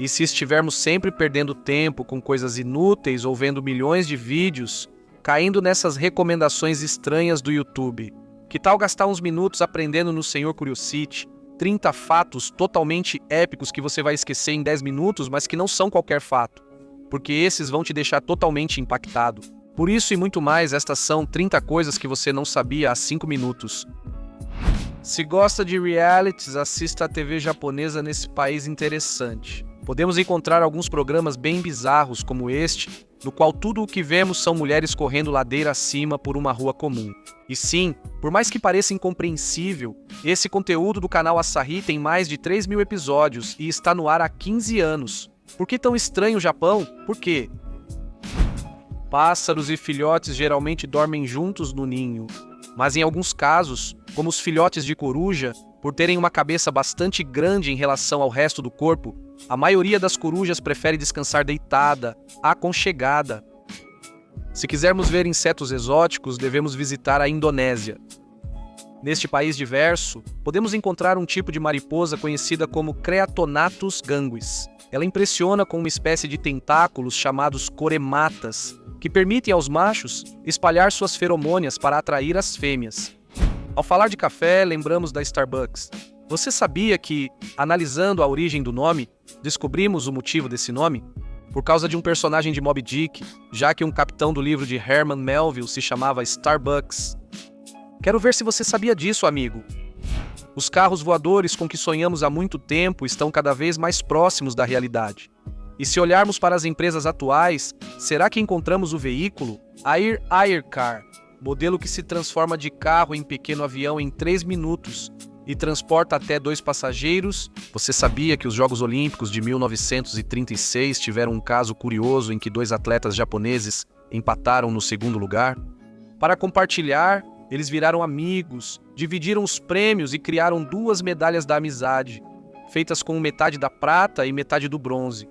E se estivermos sempre perdendo tempo com coisas inúteis ou vendo milhões de vídeos, caindo nessas recomendações estranhas do YouTube? Que tal gastar uns minutos aprendendo no Senhor Curiosity 30 fatos totalmente épicos que você vai esquecer em 10 minutos, mas que não são qualquer fato, porque esses vão te deixar totalmente impactado. Por isso e muito mais, estas são 30 coisas que você não sabia há 5 minutos. Se gosta de realities, assista a TV japonesa nesse país interessante. Podemos encontrar alguns programas bem bizarros como este, no qual tudo o que vemos são mulheres correndo ladeira acima por uma rua comum. E sim, por mais que pareça incompreensível, esse conteúdo do canal Asahi tem mais de 3.000 episódios e está no ar há 15 anos. Por que tão estranho o Japão? Por quê? Pássaros e filhotes geralmente dormem juntos no ninho, mas em alguns casos, como os filhotes de coruja, por terem uma cabeça bastante grande em relação ao resto do corpo, a maioria das corujas prefere descansar deitada, aconchegada. Se quisermos ver insetos exóticos, devemos visitar a Indonésia. Neste país diverso, podemos encontrar um tipo de mariposa conhecida como Creatonatus ganguis. Ela impressiona com uma espécie de tentáculos chamados corematas, que permitem aos machos espalhar suas feromônias para atrair as fêmeas. Ao falar de café, lembramos da Starbucks. Você sabia que, analisando a origem do nome, descobrimos o motivo desse nome? Por causa de um personagem de Moby Dick, já que um capitão do livro de Herman Melville se chamava Starbucks. Quero ver se você sabia disso, amigo. Os carros voadores com que sonhamos há muito tempo estão cada vez mais próximos da realidade. E se olharmos para as empresas atuais, será que encontramos o veículo? A Air Car, modelo que se transforma de carro em pequeno avião em 3 minutos e transporta até 2 passageiros. Você sabia que os Jogos Olímpicos de 1936 tiveram um caso curioso em que 2 atletas japoneses empataram no segundo lugar? Para compartilhar, eles viraram amigos, dividiram os prêmios e criaram 2 medalhas da amizade, feitas com metade da prata e metade do bronze.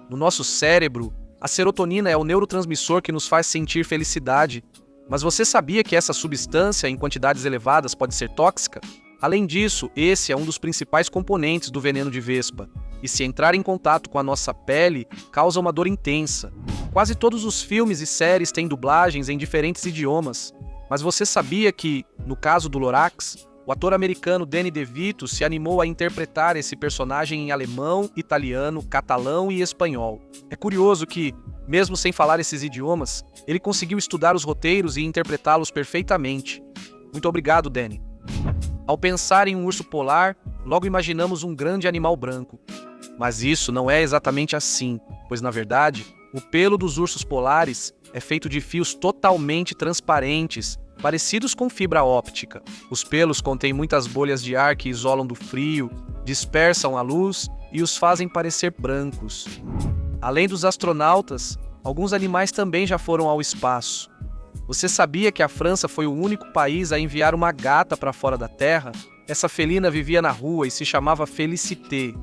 No nosso cérebro, a serotonina é o neurotransmissor que nos faz sentir felicidade. Mas você sabia que essa substância, em quantidades elevadas, pode ser tóxica? Além disso, esse é um dos principais componentes do veneno de vespa, e se entrar em contato com a nossa pele, causa uma dor intensa. Quase todos os filmes e séries têm dublagens em diferentes idiomas, mas você sabia que, no caso do Lorax, o ator americano Danny DeVito se animou a interpretar esse personagem em alemão, italiano, catalão e espanhol. É curioso que, mesmo sem falar esses idiomas, ele conseguiu estudar os roteiros e interpretá-los perfeitamente. Muito obrigado, Danny. Ao pensar em um urso polar, logo imaginamos um grande animal branco. Mas isso não é exatamente assim, pois na verdade, o pelo dos ursos polares é feito de fios totalmente transparentes, parecidos com fibra óptica. Os pelos contêm muitas bolhas de ar que isolam do frio, dispersam a luz e os fazem parecer brancos. Além dos astronautas, alguns animais também já foram ao espaço. Você sabia que a França foi o único país a enviar uma gata para fora da Terra? Essa felina vivia na rua e se chamava Félicité.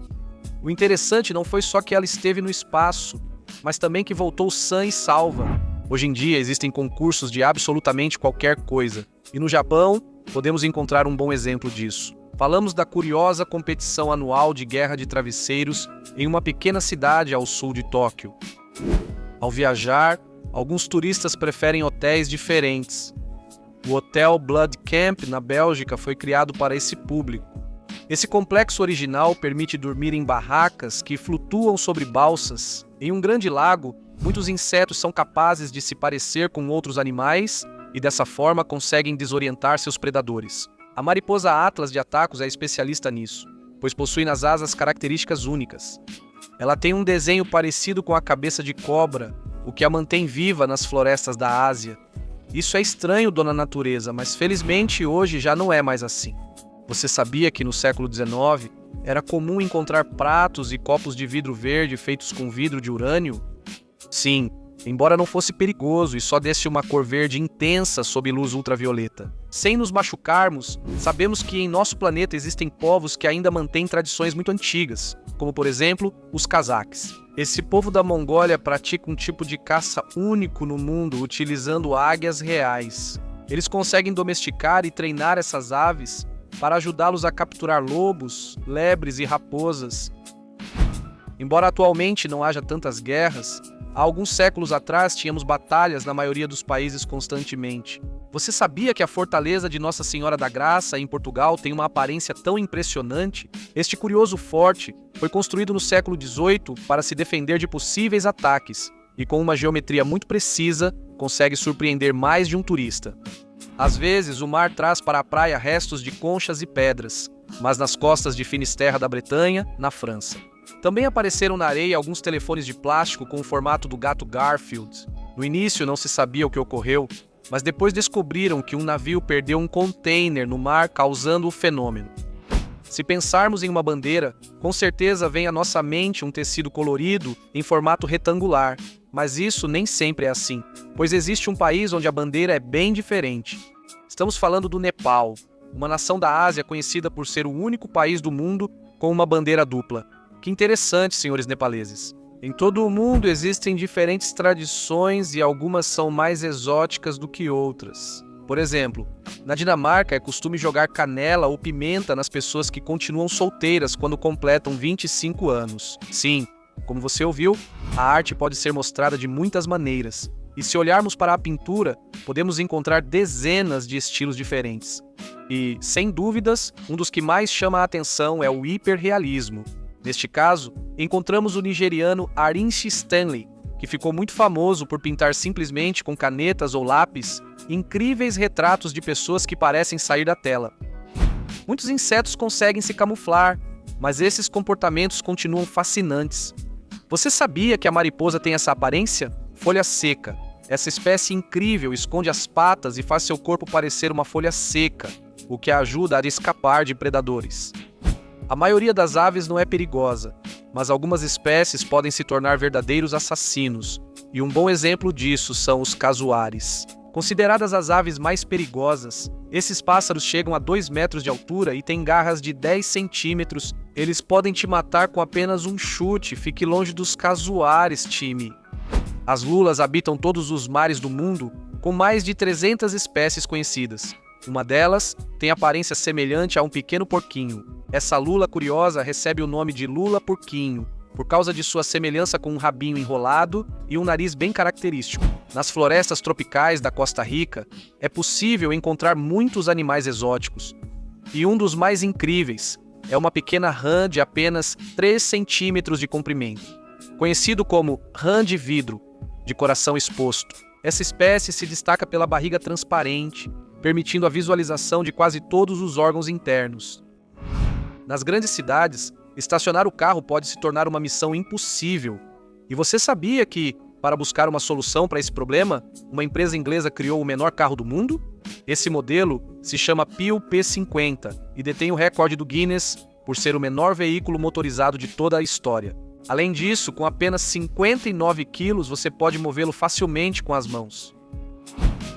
O interessante não foi só que ela esteve no espaço, mas também que voltou sã e salva. Hoje em dia existem concursos de absolutamente qualquer coisa, e no Japão podemos encontrar um bom exemplo disso. Falamos da curiosa competição anual de guerra de travesseiros em uma pequena cidade ao sul de Tóquio. Ao viajar, alguns turistas preferem hotéis diferentes. O Hotel Blood Camp, na Bélgica, foi criado para esse público. Esse complexo original permite dormir em barracas que flutuam sobre balsas. Em um grande lago, muitos insetos são capazes de se parecer com outros animais e, dessa forma, conseguem desorientar seus predadores. A mariposa Atlas de Atacus é especialista nisso, pois possui nas asas características únicas. Ela tem um desenho parecido com a cabeça de cobra, o que a mantém viva nas florestas da Ásia. Isso é estranho, dona natureza, mas felizmente hoje já não é mais assim. Você sabia que no século XIX era comum encontrar pratos e copos de vidro verde feitos com vidro de urânio? Sim, embora não fosse perigoso e só desse uma cor verde intensa sob luz ultravioleta. Sem nos machucarmos, sabemos que em nosso planeta existem povos que ainda mantêm tradições muito antigas, como por exemplo, os cazaques. Esse povo da Mongólia pratica um tipo de caça único no mundo utilizando águias reais. Eles conseguem domesticar e treinar essas aves para ajudá-los a capturar lobos, lebres e raposas. Embora atualmente não haja tantas guerras, há alguns séculos atrás tínhamos batalhas na maioria dos países constantemente. Você sabia que a fortaleza de Nossa Senhora da Graça, em Portugal, tem uma aparência tão impressionante? Este curioso forte foi construído no século XVIII para se defender de possíveis ataques e, com uma geometria muito precisa, consegue surpreender mais de um turista. Às vezes, o mar traz para a praia restos de conchas e pedras, mas nas costas de Finisterra da Bretanha, na França. Também apareceram na areia alguns telefones de plástico com o formato do gato Garfield. No início não se sabia o que ocorreu, mas depois descobriram que um navio perdeu um container no mar, causando o fenômeno. Se pensarmos em uma bandeira, com certeza vem à nossa mente um tecido colorido em formato retangular, mas isso nem sempre é assim, pois existe um país onde a bandeira é bem diferente. Estamos falando do Nepal, uma nação da Ásia conhecida por ser o único país do mundo com uma bandeira dupla. Que interessante, senhores nepaleses. Em todo o mundo existem diferentes tradições e algumas são mais exóticas do que outras. Por exemplo, na Dinamarca é costume jogar canela ou pimenta nas pessoas que continuam solteiras quando completam 25 anos. Sim, como você ouviu, a arte pode ser mostrada de muitas maneiras. E se olharmos para a pintura, podemos encontrar dezenas de estilos diferentes. E, sem dúvidas, um dos que mais chama a atenção é o hiperrealismo. Neste caso, encontramos o nigeriano Arinchi Stanley, que ficou muito famoso por pintar simplesmente com canetas ou lápis incríveis retratos de pessoas que parecem sair da tela. Muitos insetos conseguem se camuflar, mas esses comportamentos continuam fascinantes. Você sabia que a mariposa tem essa aparência? Folha seca. Essa espécie incrível esconde as patas e faz seu corpo parecer uma folha seca, o que a ajuda a escapar de predadores. A maioria das aves não é perigosa, mas algumas espécies podem se tornar verdadeiros assassinos, e um bom exemplo disso são os casuares. Consideradas as aves mais perigosas, esses pássaros chegam a 2 metros de altura e têm garras de 10 centímetros. Eles podem te matar com apenas um chute. Fique longe dos casuares, time. As lulas habitam todos os mares do mundo, com mais de 300 espécies conhecidas. Uma delas tem aparência semelhante a um pequeno porquinho. Essa lula curiosa recebe o nome de lula-porquinho, por causa de sua semelhança com um rabinho enrolado e um nariz bem característico. Nas florestas tropicais da Costa Rica, é possível encontrar muitos animais exóticos. E um dos mais incríveis é uma pequena rã de apenas 3 centímetros de comprimento, conhecido como rã de vidro, de coração exposto. Essa espécie se destaca pela barriga transparente, permitindo a visualização de quase todos os órgãos internos. Nas grandes cidades, estacionar o carro pode se tornar uma missão impossível. E você sabia que, para buscar uma solução para esse problema, uma empresa inglesa criou o menor carro do mundo? Esse modelo se chama Peel P50 e detém o recorde do Guinness por ser o menor veículo motorizado de toda a história. Além disso, com apenas 59 quilos, você pode movê-lo facilmente com as mãos.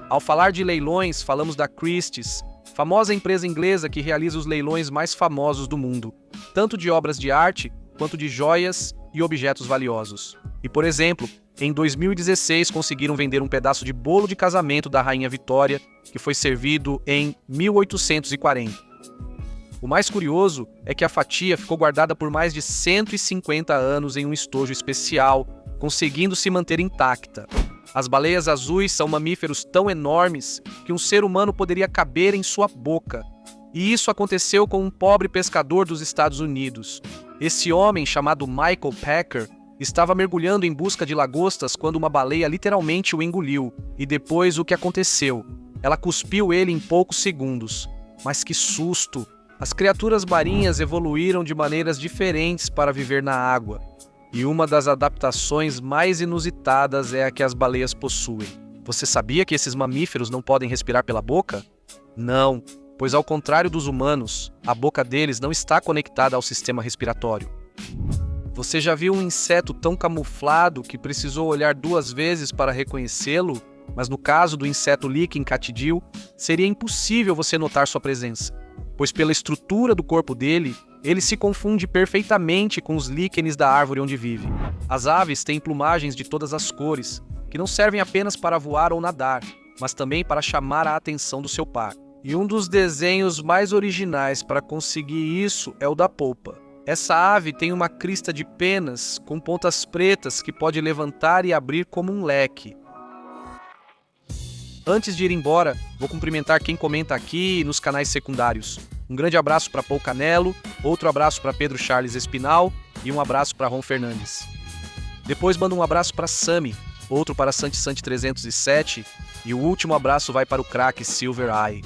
Ao falar de leilões, falamos da Christie's, famosa empresa inglesa que realiza os leilões mais famosos do mundo, tanto de obras de arte quanto de joias e objetos valiosos. E, por exemplo, em 2016 conseguiram vender um pedaço de bolo de casamento da Rainha Vitória, que foi servido em 1840. O mais curioso é que a fatia ficou guardada por mais de 150 anos em um estojo especial, conseguindo se manter intacta. As baleias azuis são mamíferos tão enormes que um ser humano poderia caber em sua boca. E isso aconteceu com um pobre pescador dos Estados Unidos. Esse homem, chamado Michael Packer, estava mergulhando em busca de lagostas quando uma baleia literalmente o engoliu. E depois o que aconteceu? Ela cuspiu ele em poucos segundos. Mas que susto! As criaturas marinhas evoluíram de maneiras diferentes para viver na água. E uma das adaptações mais inusitadas é a que as baleias possuem. Você sabia que esses mamíferos não podem respirar pela boca? Não, pois ao contrário dos humanos, a boca deles não está conectada ao sistema respiratório. Você já viu um inseto tão camuflado que precisou olhar 2 vezes para reconhecê-lo? Mas no caso do inseto líquen catidil, seria impossível você notar sua presença, pois pela estrutura do corpo dele, ele se confunde perfeitamente com os líquenes da árvore onde vive. As aves têm plumagens de todas as cores, que não servem apenas para voar ou nadar, mas também para chamar a atenção do seu par. E um dos desenhos mais originais para conseguir isso é o da polpa. Essa ave tem uma crista de penas com pontas pretas que pode levantar e abrir como um leque. Antes de ir embora, vou cumprimentar quem comenta aqui e nos canais secundários. Um grande abraço para Paul Canelo, outro abraço para Pedro Charles Espinal e um abraço para Ron Fernandes. Depois mando um abraço para Sami, outro para Santi 307 e o último abraço vai para o craque Silver Eye.